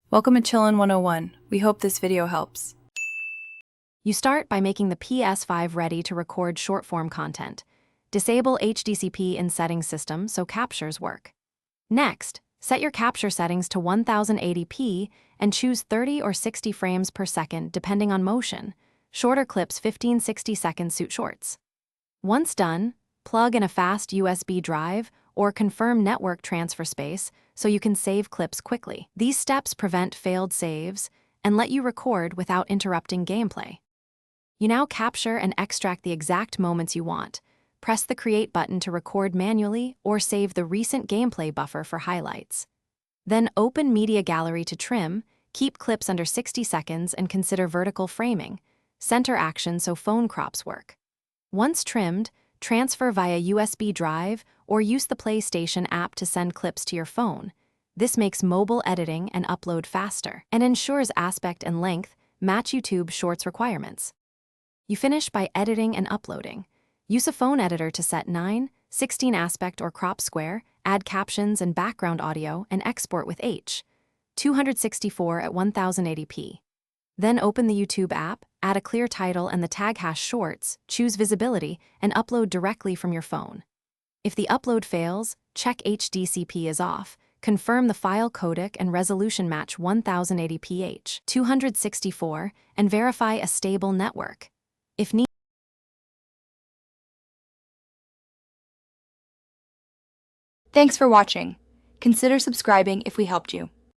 Welcome to Chillin' 101. We hope this video helps. You start by making the PS5 ready to record short-form content. Disable HDCP in Settings System so captures work. Next, set your capture settings to 1080p and choose 30 or 60 frames per second depending on motion. Shorter clips 15-60 seconds suit shorts. Once done, plug in a fast USB drive or confirm network transfer space so you can save clips quickly. These steps prevent failed saves and let you record without interrupting gameplay. You now capture and extract the exact moments you want. Press the Create button to record manually or save the recent gameplay buffer for highlights. Then open Media Gallery to trim, keep clips under 60 seconds and consider vertical framing. Center action so phone crops work. Once trimmed, transfer via USB drive or use the PlayStation app to send clips to your phone. This makes mobile editing and upload faster and ensures aspect and length match YouTube Shorts requirements. You finish by editing and uploading. Use a phone editor to set 9:16 aspect or crop square, add captions and background audio, and export with H.264 at 1080p. Then open the YouTube app, add a clear title and the tag hash shorts, choose visibility, and upload directly from your phone. If the upload fails, check HDCP is off, confirm the file codec and resolution match 1080p H.264, and verify a stable network. If needed, Thanks for watching. Consider subscribing if we helped you.